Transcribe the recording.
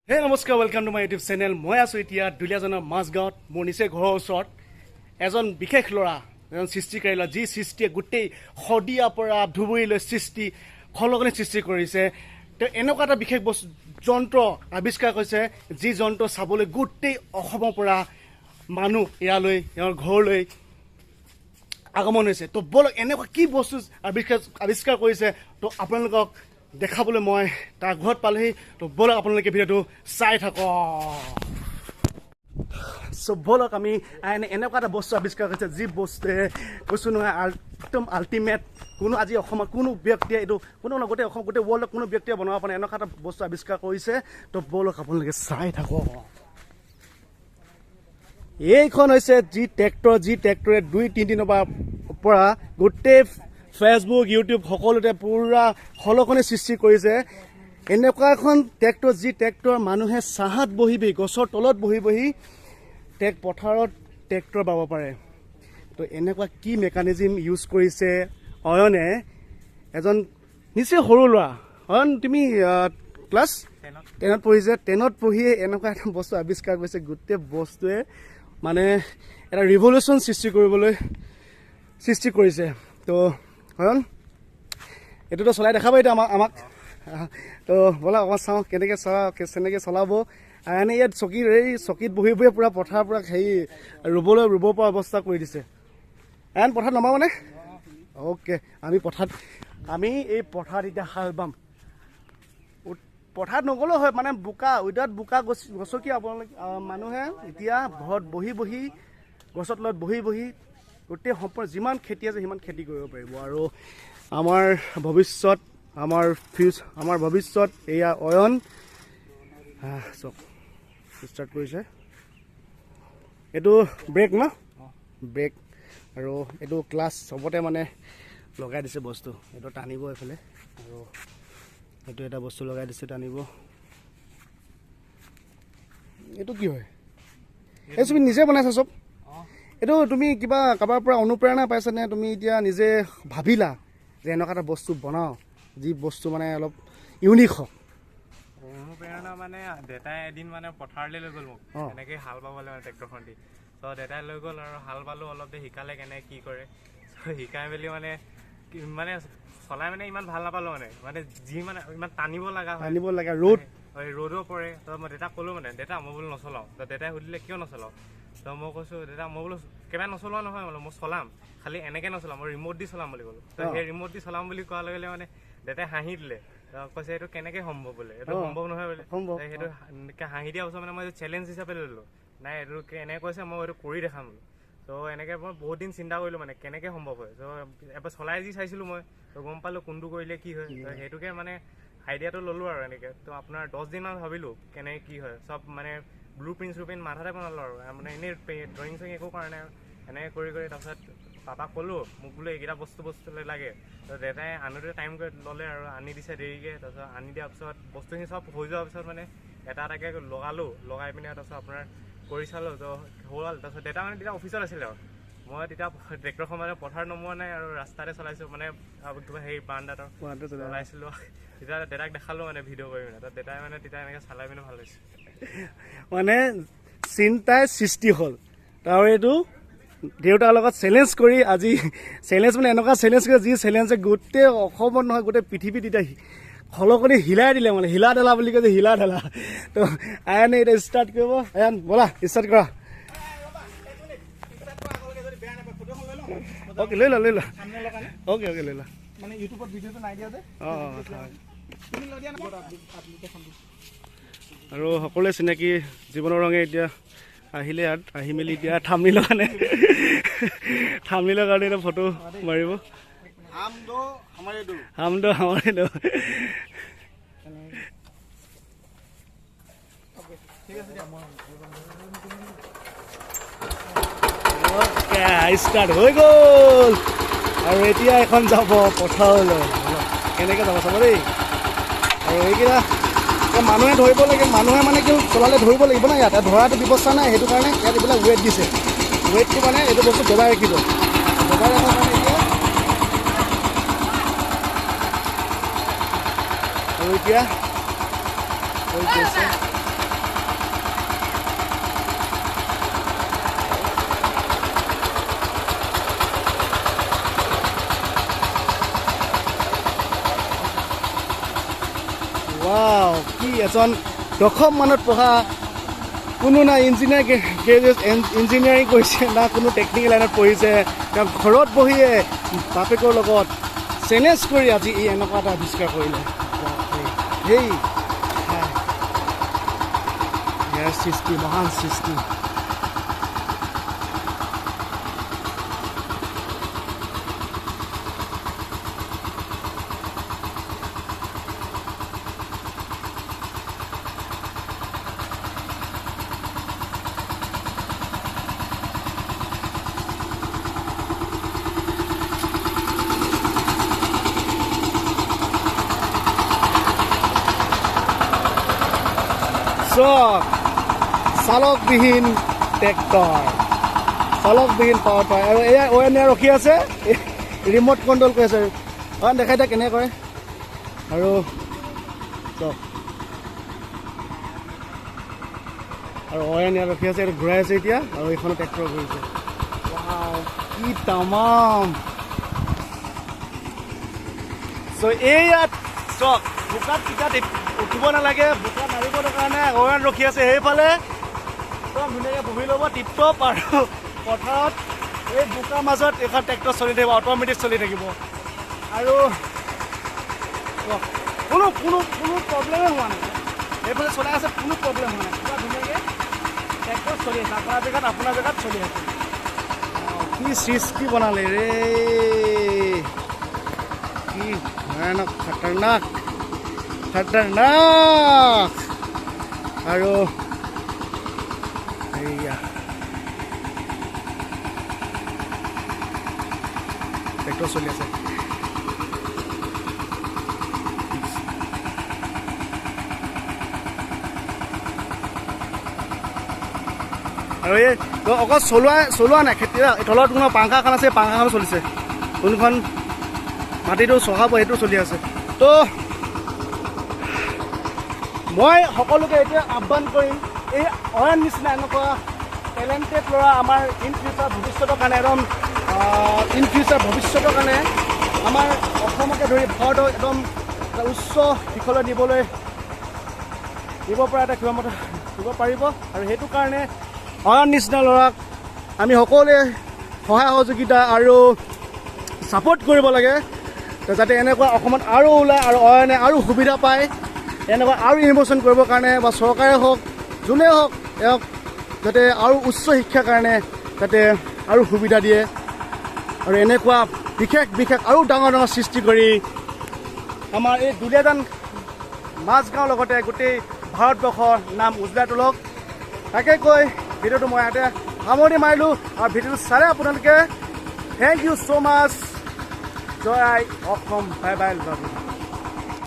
হে নমস্কাৰ, welcome to my YouTube channel. মই আছোঁ এতিয়া দুলিয়াজানৰ মাজগাঁৱত। মোৰ নিচেই ঘৰৰ ওচৰত এজন বিশেষ ল'ৰা, এজন সৃষ্টিকাৰী ল'ৰা, যি সৃষ্টিয়ে গোটেই শদিয়াৰ পৰা ধুবুৰীলৈ সলনি সৃষ্টি কৰিছে। তেওঁ এনেকুৱা এটা বিশেষ যন্ত্ৰ আৱিষ্কাৰ কৰিছে, যি যন্ত্ৰ চাবলৈ গোটেই অসমৰ পৰা মানুহ ইয়ালৈ, তেওঁৰ ঘৰলৈ আগমন হৈছে। তো বলক এনেকুৱা কি বস্তু আৱিষ্কাৰ কৰিছে, তো আপোনালোকক দেখাবলৈ মই তাৰ ঘৰত পালোহি। তো বলক আপোনালোকে ভিডিঅ'টো চাই থাকক। চ' বলক আমি এনেকুৱা এটা বস্তু আৱিষ্কাৰ কৰিছে, যি বস্তুৱে কৈছোঁ নহয় একদম আল্টিমেট। আজি অসমত কোনো ব্যক্তিয়ে এইটো গোটেই অসম গোটেই ৱৰ্ল্ডত কোনো ব্যক্তিয়ে বনাব পৰা এনেকুৱা এটা বস্তু আৱিষ্কাৰ কৰিছে। তো বলক আপোনালোকে চাই থাকক। এইখন হৈছে যি ট্ৰেক্টৰে 2-3 দিনৰ পৰা গোটেই ফেচবুক, ইউটিউব সকলোতে পুৰা সলনি সৃষ্টি কৰিছে। এনেকুৱা এখন ট্ৰেক্টৰ মানুহে ছাঁত বহি গছৰ তলত বহি পথাৰত ট্ৰেক্টৰ বাব পাৰে। তো এনেকুৱা কি মেকানিজিম ইউজ কৰিছে অয়নে, এজন নিচেই সৰু ল'ৰা। অয়ন, তুমি ক্লাছ 10ত পঢ়িছে। 10ত পঢ়িয়ে এনেকুৱা এটা বস্তু আৱিষ্কাৰ কৰিছে। গোটেই বস্তুৱে মানে এটা ৰিভলিউশ্যন সৃষ্টি কৰিছে। তো অয়ন, এইটোতো চলাই দেখাব এতিয়া আমাক। তো ব'লা অকণমান চাওঁ কেনেকৈ চলাব। এনে ইয়াত চকীত বহি পূৰা পথাৰ পৰা ৰুব পৰা অৱস্থা কৰি দিছে। পথাৰত নমাবনে? অ'কে, আমি এই পথাৰত এতিয়া হাল বাম। পথাৰত নগ'লেও হয়, মানে উইদাউট বোকা গছকি আপোনালোকে মানুহে এতিয়া ঘৰত বহি গছৰ তলত বহি গোটেই সম্পূৰ্ণ যিমান খেতি আছে সিমান খেতি কৰিব পাৰিব। আৰু আমাৰ ভৱিষ্যত এয়া অয়ন। চক ষ্টাৰ্ট কৰিছে। এইটো ব্ৰেক ন? ব্ৰেক আৰু এইটো ক্লাছ চবতে মানে লগাই দিছে বস্তু। এইটো টানিব এইফালে, আৰু এইটো এটা বস্তু লগাই দিছে টানিব। এইটো কি হয়? এই তুমি নিজে বনাইছা চব? এইটো তুমি কিবা কাৰোবাৰ পৰা অনুপ্ৰেৰণা পাইছানে? তুমি এতিয়া নিজে ভাবিলা যে এনেকুৱা এটা বস্তু বনাওঁ, যি বস্তু মানে অলপ ইউনিক হওক? অনুপ্ৰেৰণা মানে দেউতাই এদিন মানে পথাৰলৈ লৈ গ'ল মোক, এনেকৈ হাল বাবলৈ মানে ট্ৰেক্টৰখন দি। ত' দেউতাই লৈ গ'ল আৰু হাল বালোঁ, অলপ দেৰি শিকালে কেনেকৈ কি কৰে। শিকাই মেলি মানে চলাই মানে ইমান ভাল নাপালোঁ, মানে যি মানে ইমান টানিব লগা ৰ'দো পৰে। তো মই দেউতাক ক'লোঁ দেউতা মই বোলো নচলাওঁ। তো দেউতাই সুধিলে কিয় নচলাওঁ? তো মই কৈছোঁ দেউতা মই বোলো একেবাৰে নচলোৱা নহয়, মই চলাম, খালি এনেকৈ নচলাম, মই ৰিম'ট দি চলাম বুলি ক'লোঁ। তো সেই ৰিম'ট দি চলাম বুলি কোৱাৰ লগে লগে মানে দেউতাই হাঁহি দিলে। কৈছে এইটো কেনেকৈ সম্ভৱ বোলে, এইটো সম্ভৱ নহয় বোলে। সেইটো হাঁহি দিয়াৰ পাছত মানে মই চেলেঞ্জ হিচাপে লৈ ল'লোঁ। নাই এইটো এনেকৈ কৈছে, মই এইটো কৰি দেখাম বোলো। তো এনেকৈ মই বহুত দিন চিন্তা কৰিলোঁ মানে কেনেকৈ সম্ভৱ হয়। তো এবাৰ চলাই চাইছিলোঁ মই, তো গম পালোঁ কোনটো কৰিলে কি হয়। তো সেইটোকে মানে আইডিয়াটো ল'লোঁ আৰু এনেকৈ। তো আপোনাৰ 10 দিনমান ভাবিলোঁ কেনেকৈ কি হয়, চব মানে ব্লু প্ৰিণ্ট মাথাতে বনালোঁ আৰু মানে এনেই ড্ৰয়িং চয়িং একো কৰা নাই। এনেকৈ কৰি তাৰপিছত পাপাক ক'লোঁ মোক বোলো এইকেইটা বস্তু লাগে। তো দেউতাই আনোতে টাইম ল'লে আৰু আনি দিছে দেৰিকৈ। তাৰপিছত আনি দিয়াৰ পিছত বস্তুখিনি চব হৈ যোৱাৰ পিছত মানে এটা এটাকৈ লগাই পিনে তাৰপিছত আপোনাৰ কৰি চালোঁ। তো হ'ল। তাৰপিছত দেউতা তেতিয়া অফিচত আছিলে আৰু মই তেতিয়া ট্ৰেক্টৰখন মানে পথাৰত নমোৱা নাই আৰু ৰাস্তাতে চলাইছোঁ, মানে হেৰি বাৰাণ্ডাত চলাইছিলোঁ। তেতিয়া দেউতাক দেখালোঁ মানে ভিডিঅ' কৰি পিনে। তো দেউতাই মানে তেতিয়া এনেকৈ চলাই পিনে ভাল হৈছে। মানে চিন্তাই সৃষ্টি হ'ল। তাৰ এইটো দেউতাৰ লগত চেলেঞ্জ কৰি আজি মানে এনেকুৱা চেলেঞ্জ কৰি, যি চেলেঞ্জে গোটেই অসমত নহয় গোটেই পৃথিৱীত এতিয়া সলনি হিলাই দিলে। মানে হিলা ঢালা বুলি কয় যে, হিলা ঢালা। তো আয়নে এতিয়া ষ্টাৰ্ট কৰিব। আয়ন ব'লা ষ্টাৰ্ট কৰা। অ'কে লৈ লোৱা অ'কে লৈ লোৱা। মানে ইউটিউবত ভিডিঅ'টো নাই দিয়া যে। আৰু সকলোৱে চিনাকি জীৱনৰ ৰঙে এতিয়া আহিলে ইয়াত আহি মেলি এতিয়া থামনিলৰ কাৰণে এতিয়া ফটো মাৰিব। হামদো আমাৰে দো। ষ্টাৰ্ট হৈ গ'ল। আৰু এতিয়া এখন যাব পথাৰলৈ। কেনেকৈ যাব চাব দেই। আৰু এইকেইটা মানুহে ধৰিব লাগে। মানুহে মানে কি চলালে ধৰিব লাগিব না। ইয়াত ধৰাটো ব্যৱস্থা নাই, সেইটো কাৰণে ইয়াত এইবিলাক ৱেট দিছে। ৱেটটো মানে এইটো বস্তু দবাই ৰাখিব। দবাই ৰখাৰ কাৰণে এতিয়া হৈ গৈছে। এজন দশম মানত পঢ়া কোনো না ইঞ্জিনিয়াৰিং কৰিছে না কোনো টেকনিকেল লাইনত পঢ়িছে তেওঁ ঘৰত বহিয়ে বাপেকৰ লগত চেলেঞ্জ কৰি আজি ই এনেকুৱা এটা আৱিষ্কাৰ কৰিলে সেই ইয়াৰ সৃষ্টি মহান সৃষ্টি চালকবিহীন ট্ৰেক্টৰ চালকবিহীন পাৱাৰ টিলাৰ আৰু এয়া অন্য ৰখি আছে ৰিম'ট কণ্ট্ৰল কৰি আছে দেখাই দিয়া কেনেকৈ কৰে আৰু চাওক আৰু অন্য ৰখি আছে এইটো ঘূৰাই আছে এতিয়া আৰু এইখনো ট্ৰেক্টৰ ঘূৰিছে কি তামাম চ' এইয়াত চাওক বোকাত টিকাত উঠিব নালাগে বোকাত মাৰিবৰ কাৰণে অয়ন ৰখি আছে সেইফালে একদম ধুনীয়াকৈ বহি ল'ব টিপটপ আৰু পথাৰত এই বোকাৰ মাজত এখন ট্ৰেক্টৰ চলি থাকিব অট'মেটিক চলি থাকিব আৰু কোনো কোনো কোনো প্ৰব্লেমেই হোৱা নাই এইফালে চলাই আছে কোনো প্ৰব্লেম হোৱা নাই পুৰা ধুনীয়াকৈ ট্ৰেক্টৰ চলি আছে আপোনাৰ জেগাত চলি আছে কি সৃষ্টি বনালে ৰে কি ভয়ানক খতৰনাক আৰু এইয়া ট্ৰেক্টৰ চলি আছে আৰু এই অকল চলোৱা নাই খেতি তলত কোনো পাংখা এখন আছে পাংখাখন চলিছে কোনখন মাটিটো চহাব সেইটো চলি আছে তো মই সকলোকে এতিয়া আহ্বান কৰিম এই অয়ন নিচিনা এনেকুৱা টেলেণ্টেড ল'ৰা আমাৰ ইন ফিউচাৰ ভৱিষ্যতৰ কাৰণে আমাৰ অসমকে ধৰি ভাৰতক একদম উচ্চ শিখৰলৈ দিব পৰা এটা ক্ষমতা দিব পাৰিব আৰু সেইটো কাৰণে অয়ন নিচিনা ল'ৰাক আমি সকলোৱে সহায় সহযোগিতা আৰু ছাপোৰ্ট কৰিব লাগে যাতে এনেকুৱা অসমত আৰু ওলায় আৰু অয়নে আৰু সুবিধা পায় এনেকুৱা আৰু ইনভেষ্টমেণ্ট কৰিবৰ কাৰণে বা চৰকাৰে হওক যোনে হওক তেওঁক যাতে আৰু উচ্চ শিক্ষাৰ কাৰণে যাতে আৰু সুবিধা দিয়ে আৰু এনেকুৱা বিশেষ আৰু ডাঙৰ সৃষ্টি কৰি আমাৰ এই দুলীয়াজান মাজগাঁৱৰ লগতে গোটেই ভাৰতবৰ্ষৰ নাম উজ্বলাই তোলক তাকে কৈ ভিডিঅ'টো মই ইয়াতে সামৰণি মাৰিলোঁ আৰু ভিডিঅ'টো চালে আপোনালোকে থেংক ইউ ছ' মাছ জয় অসম বাই বাই